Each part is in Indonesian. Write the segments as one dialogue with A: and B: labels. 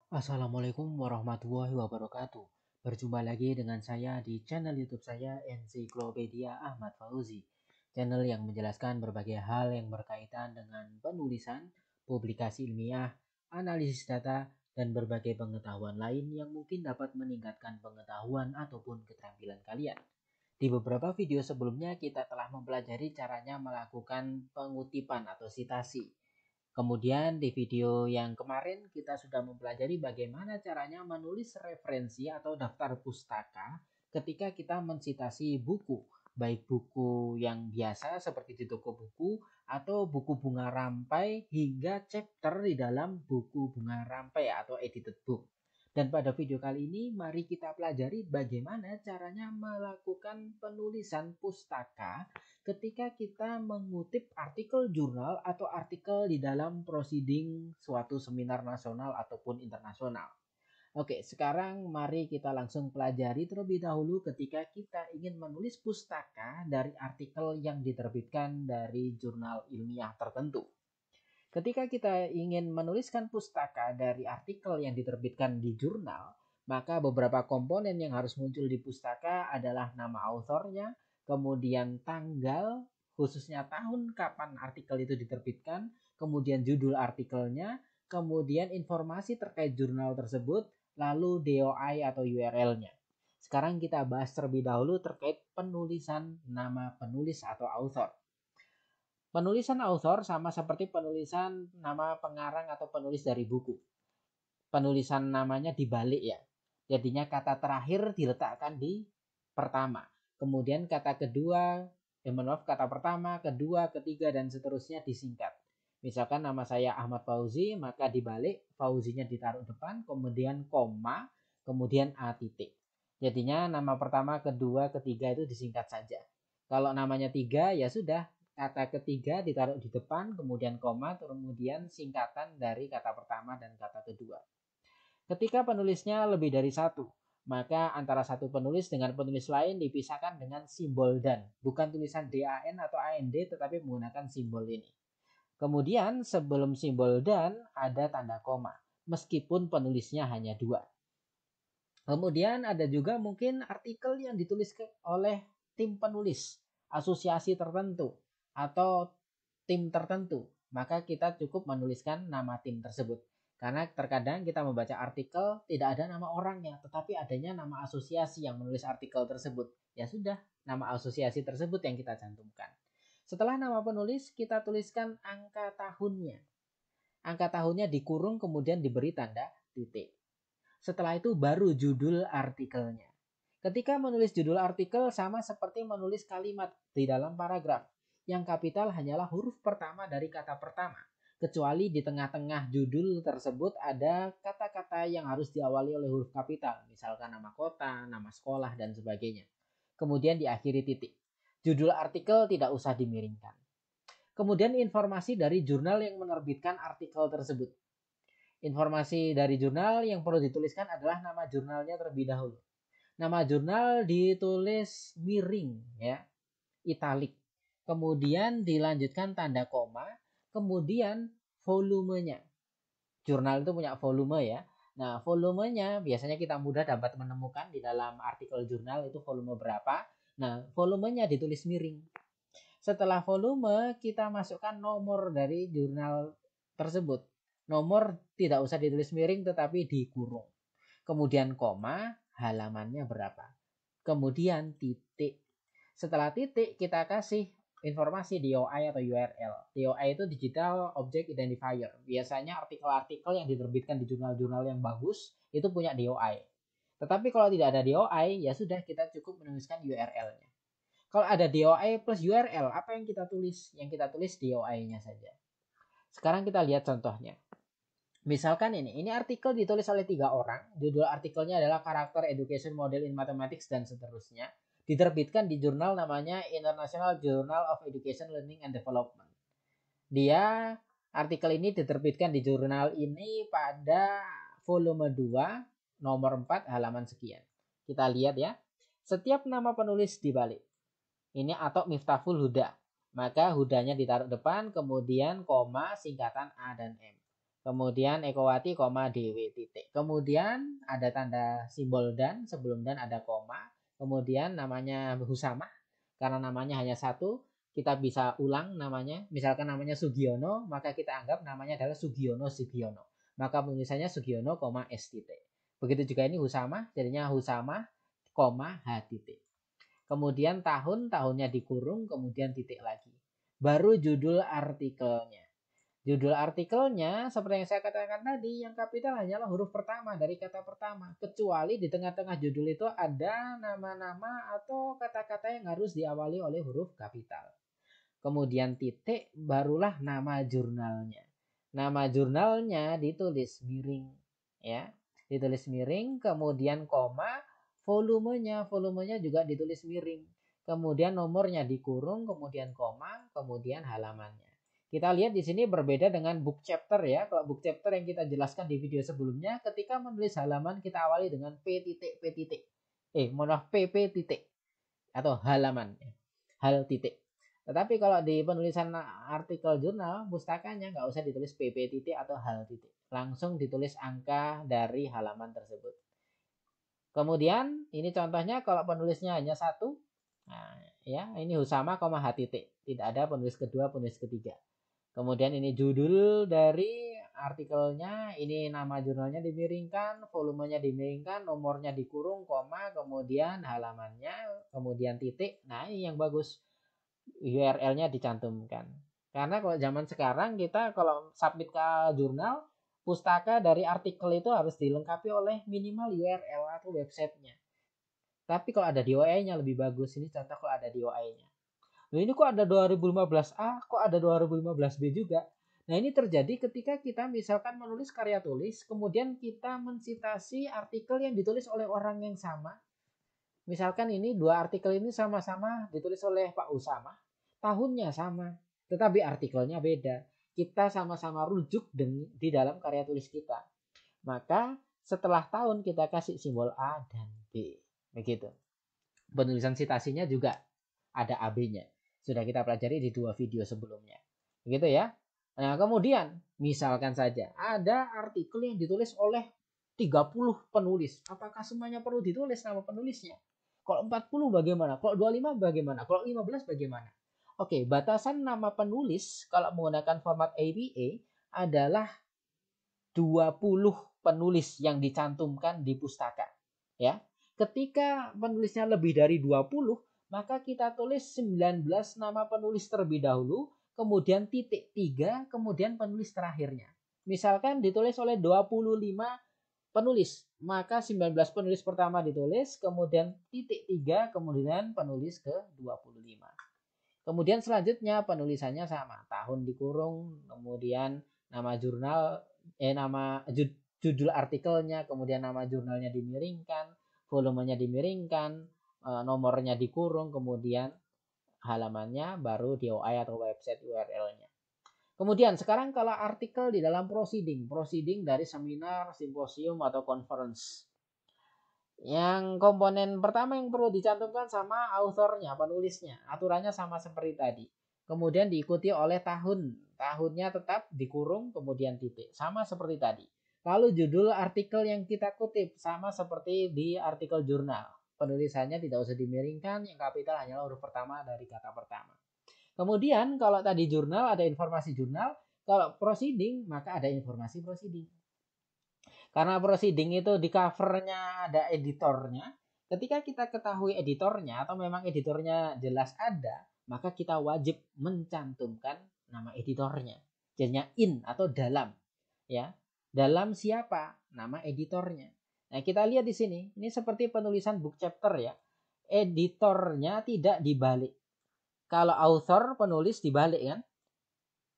A: Assalamualaikum warahmatullahi wabarakatuh. Berjumpa lagi dengan saya di channel YouTube saya Ensiklopedia Ahmad Fauzi. Channel yang menjelaskan berbagai hal yang berkaitan dengan penulisan, publikasi ilmiah, analisis data, dan berbagai pengetahuan lain yang mungkin dapat meningkatkan pengetahuan ataupun keterampilan kalian. Di beberapa video sebelumnya kita telah mempelajari caranya melakukan pengutipan atau sitasi. Kemudian di video yang kemarin kita sudah mempelajari bagaimana caranya menulis referensi atau daftar pustaka ketika kita mensitasi buku, baik buku yang biasa seperti di toko buku atau buku bunga rampai hingga chapter di dalam buku bunga rampai atau edited book. Dan pada video kali ini mari kita pelajari bagaimana caranya melakukan penulisan pustaka ketika kita mengutip artikel jurnal atau artikel di dalam proceeding suatu seminar nasional ataupun internasional. Oke, sekarang mari kita langsung pelajari terlebih dahulu ketika kita ingin menulis pustaka dari artikel yang diterbitkan dari jurnal ilmiah tertentu. Ketika kita ingin menuliskan pustaka dari artikel yang diterbitkan di jurnal, maka beberapa komponen yang harus muncul di pustaka adalah nama authornya, kemudian tanggal, khususnya tahun kapan artikel itu diterbitkan, kemudian judul artikelnya, kemudian informasi terkait jurnal tersebut, lalu DOI atau URL-nya. Sekarang kita bahas terlebih dahulu terkait penulisan nama penulis atau author. Penulisan author sama seperti penulisan nama pengarang atau penulis dari buku. Penulisan namanya dibalik ya. Jadinya kata terakhir diletakkan di pertama. Kemudian kata kedua, kata pertama, kedua, ketiga, dan seterusnya disingkat. Misalkan nama saya Ahmad Fauzi, maka dibalik Fauzinya ditaruh depan, kemudian koma, kemudian A titik. Jadinya nama pertama, kedua, ketiga itu disingkat saja. Kalau namanya tiga ya sudah, kata ketiga ditaruh di depan, kemudian koma, kemudian singkatan dari kata pertama dan kata kedua. Ketika penulisnya lebih dari satu, maka antara satu penulis dengan penulis lain dipisahkan dengan simbol dan. Bukan tulisan DAN atau AND, tetapi menggunakan simbol ini. Kemudian sebelum simbol dan ada tanda koma, meskipun penulisnya hanya dua. Kemudian ada juga mungkin artikel yang ditulis oleh tim penulis, asosiasi tertentu, atau tim tertentu, maka kita cukup menuliskan nama tim tersebut. Karena terkadang kita membaca artikel tidak ada nama orangnya, tetapi adanya nama asosiasi yang menulis artikel tersebut. Ya sudah, nama asosiasi tersebut yang kita cantumkan. Setelah nama penulis, kita tuliskan angka tahunnya. Angka tahunnya dikurung kemudian diberi tanda titik. Setelah itu baru judul artikelnya. Ketika menulis judul artikel sama seperti menulis kalimat di dalam paragraf. Yang kapital hanyalah huruf pertama dari kata pertama. Kecuali di tengah-tengah judul tersebut ada kata-kata yang harus diawali oleh huruf kapital. Misalkan nama kota, nama sekolah, dan sebagainya. Kemudian diakhiri titik. Judul artikel tidak usah dimiringkan. Kemudian informasi dari jurnal yang menerbitkan artikel tersebut. Informasi dari jurnal yang perlu dituliskan adalah nama jurnalnya terlebih dahulu. Nama jurnal ditulis miring ya, italik. Kemudian dilanjutkan tanda koma, kemudian volumenya. Jurnal itu punya volume ya. Nah, volumenya biasanya kita mudah dapat menemukan di dalam artikel jurnal itu volume berapa. Nah, volumenya ditulis miring. Setelah volume, kita masukkan nomor dari jurnal tersebut. Nomor tidak usah ditulis miring tetapi dikurung. Kemudian koma, halamannya berapa. Kemudian titik. Setelah titik kita kasih informasi DOI atau URL. DOI itu Digital Object Identifier. Biasanya artikel-artikel yang diterbitkan di jurnal-jurnal yang bagus itu punya DOI. Tetapi kalau tidak ada DOI, ya sudah kita cukup menuliskan URL-nya. Kalau ada DOI plus URL, apa yang kita tulis? Yang kita tulis DOI-nya saja. Sekarang kita lihat contohnya. Misalkan ini artikel ditulis oleh 3 orang. Judul artikelnya adalah Karakter Education Model in Mathematics dan seterusnya. Diterbitkan di jurnal namanya International Journal of Education Learning and Development. Artikel ini diterbitkan di jurnal ini pada volume 2, nomor 4, halaman sekian. Kita lihat ya. Setiap nama penulis dibalik. Ini atau Miftahul Huda. Maka hudanya ditaruh depan, kemudian koma, singkatan A dan M. Kemudian Ekowati, DW titik. Kemudian ada tanda simbol dan, sebelum dan ada koma. Kemudian namanya Husamah, karena namanya hanya satu, kita bisa ulang namanya. Misalkan namanya Sugiono, maka kita anggap namanya adalah Sugiono Sugiono. Maka penulisannya Sugiono, S titik. Begitu juga ini Husamah, jadinya Husamah, H titik. Kemudian tahunnya dikurung, kemudian titik lagi. Baru judul artikelnya. Judul artikelnya seperti yang saya katakan tadi, yang kapital hanyalah huruf pertama dari kata pertama. Kecuali di tengah-tengah judul itu ada nama-nama atau kata-kata yang harus diawali oleh huruf kapital. Kemudian titik, barulah nama jurnalnya. Nama jurnalnya ditulis miring, ya. Ditulis miring, kemudian koma, volumenya juga ditulis miring. Kemudian nomornya dikurung, kemudian koma, kemudian halamannya. Kita lihat di sini berbeda dengan book chapter ya. Kalau book chapter yang kita jelaskan di video sebelumnya, ketika menulis halaman kita awali dengan P titik. PP titik atau halaman, hal titik. Tetapi kalau di penulisan artikel jurnal, pustakanya nggak usah ditulis PP titik atau hal titik. Langsung ditulis angka dari halaman tersebut. Kemudian ini contohnya kalau penulisnya hanya satu, nah, ya ini Husama, H titik. Tidak ada penulis kedua, penulis ketiga. Kemudian ini judul dari artikelnya, ini nama jurnalnya dimiringkan, volumenya dimiringkan, nomornya dikurung, koma, kemudian halamannya, kemudian titik. Nah, ini yang bagus. URL-nya dicantumkan. Karena kalau zaman sekarang kita kalau submit ke jurnal, pustaka dari artikel itu harus dilengkapi oleh minimal URL atau websitenya. Tapi kalau ada DOI-nya lebih bagus. Ini contoh kalau ada DOI-nya. Nah, ini kok ada 2015A, kok ada 2015B juga. Nah, ini terjadi ketika kita misalkan menulis karya tulis, kemudian kita mensitasi artikel yang ditulis oleh orang yang sama. Misalkan ini dua artikel ini sama-sama ditulis oleh Pak Usama, tahunnya sama, tetapi artikelnya beda. Kita sama-sama rujuk di dalam karya tulis kita. Maka setelah tahun kita kasih simbol A dan B. Begitu. Penulisan citasinya juga ada AB-nya. Sudah kita pelajari di 2 video sebelumnya. Begitu ya. Nah, kemudian misalkan saja ada artikel yang ditulis oleh 30 penulis. Apakah semuanya perlu ditulis nama penulisnya? Kalau 40 bagaimana? Kalau 25 bagaimana? Kalau 15 bagaimana? Oke, batasan nama penulis kalau menggunakan format APA adalah 20 penulis yang dicantumkan di pustaka. Ya. Ketika penulisnya lebih dari 20, maka kita tulis 19 nama penulis terlebih dahulu, kemudian titik 3, kemudian penulis terakhirnya. Misalkan ditulis oleh 25 penulis, maka 19 penulis pertama ditulis, kemudian titik 3, kemudian penulis ke 25. Kemudian selanjutnya penulisannya sama, tahun dikurung, kemudian nama jurnal, nama judul artikelnya, kemudian nama jurnalnya dimiringkan, volumenya dimiringkan, nomornya dikurung, kemudian halamannya baru DOI atau website URL-nya. Kemudian sekarang kalau artikel di dalam proceeding dari seminar, simposium atau conference. Yang komponen pertama yang perlu dicantumkan sama authornya, penulisnya. Aturannya sama seperti tadi. Kemudian diikuti oleh tahun. Tahunnya tetap dikurung kemudian titik. Sama seperti tadi. Lalu judul artikel yang kita kutip sama seperti di artikel jurnal. Penulisannya tidak usah dimiringkan, yang kapital hanyalah huruf pertama dari kata pertama. Kemudian kalau tadi jurnal ada informasi jurnal, kalau proceeding maka ada informasi proceeding. Karena proceeding itu di covernya ada editornya, ketika kita ketahui editornya atau memang editornya jelas ada, maka kita wajib mencantumkan nama editornya. Jadinya in atau dalam, ya. Dalam siapa? Nama editornya. Nah, kita lihat di sini, ini seperti penulisan book chapter ya. Editornya tidak dibalik. Kalau author penulis dibalik kan?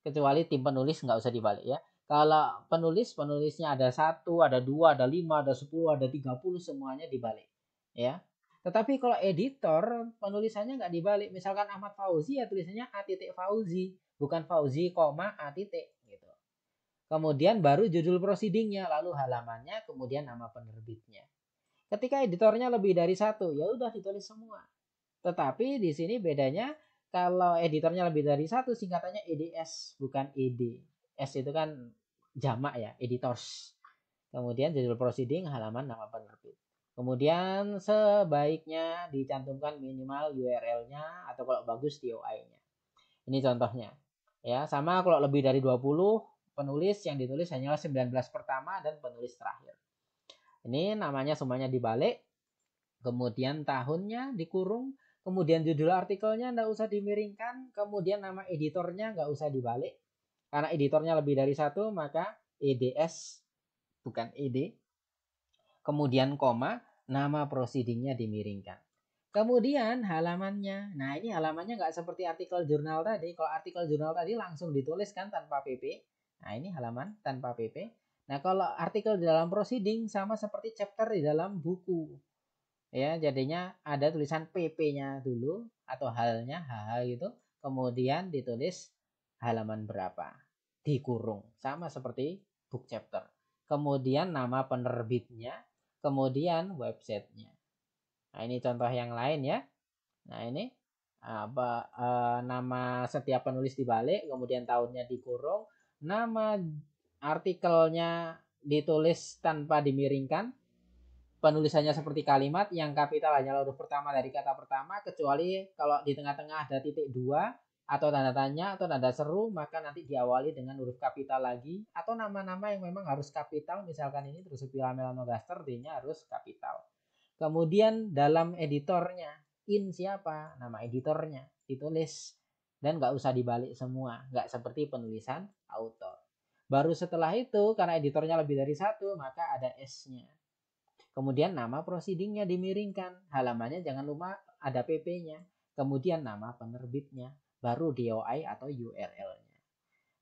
A: Kecuali tim penulis nggak usah dibalik ya. Kalau penulisnya ada 1, ada 2, ada 5, ada 10, ada 30 semuanya dibalik. Ya. Tetapi kalau editor penulisannya nggak dibalik. Misalkan Ahmad Fauzi ya tulisannya A titik Fauzi, bukan Fauzi, A titik gitu. Kemudian baru judul proceedingnya, lalu halamannya, kemudian nama penerbitnya. Ketika editornya lebih dari 1, ya udah ditulis semua. Tetapi di sini bedanya kalau editornya lebih dari 1 singkatannya EDS bukan ED. S itu kan jamak ya, editors. Kemudian judul proceeding, halaman nama penerbit. Kemudian sebaiknya dicantumkan minimal URL-nya atau kalau bagus DOI-nya. Ini contohnya. Ya, sama kalau lebih dari 20 penulis yang ditulis hanyalah 19 pertama dan penulis terakhir. Ini namanya semuanya dibalik. Kemudian tahunnya dikurung. Kemudian judul artikelnya nggak usah dimiringkan. Kemudian nama editornya nggak usah dibalik. Karena editornya lebih dari satu, maka EDS bukan ED. Kemudian koma, nama proceedingnya dimiringkan. Kemudian halamannya. Nah, ini halamannya nggak seperti artikel jurnal tadi. Kalau artikel jurnal tadi langsung dituliskan tanpa PP. Nah, ini halaman tanpa PP. Nah, kalau artikel di dalam proceeding sama seperti chapter di dalam buku. Ya, jadinya ada tulisan PP-nya dulu atau halnya, hal gitu. Kemudian ditulis halaman berapa. Dikurung. Sama seperti book chapter. Kemudian nama penerbitnya. Kemudian websitenya. Nah, ini contoh yang lain ya. Nah, ini nama setiap penulis dibalik, kemudian tahunnya dikurung, nama artikelnya ditulis tanpa dimiringkan, penulisannya seperti kalimat yang kapital hanya huruf pertama dari kata pertama, kecuali kalau di tengah-tengah ada titik dua atau tanda tanya atau tanda seru, maka nanti diawali dengan huruf kapital lagi, atau nama-nama yang memang harus kapital, misalkan ini Drosophylla melanogaster, D-nya harus kapital. Kemudian dalam editornya, in siapa? Nama editornya ditulis dan nggak usah dibalik semua, nggak seperti penulisan author. Baru setelah itu, karena editornya lebih dari satu, maka ada S-nya. Kemudian nama proceedingnya dimiringkan, halamannya jangan lupa ada PP-nya. Kemudian nama penerbitnya, baru DOI atau URL-nya.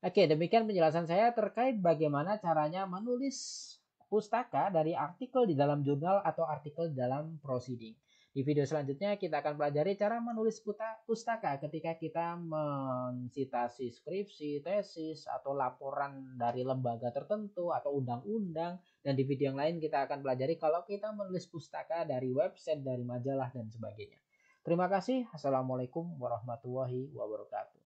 A: Oke, demikian penjelasan saya terkait bagaimana caranya menulis pustaka dari artikel di dalam jurnal atau artikel di dalam proceeding. Di video selanjutnya kita akan pelajari cara menulis pustaka ketika kita mensitasi skripsi, tesis, atau laporan dari lembaga tertentu atau undang-undang. Dan di video yang lain kita akan pelajari kalau kita menulis pustaka dari website, dari majalah, dan sebagainya. Terima kasih. Assalamualaikum warahmatullahi wabarakatuh.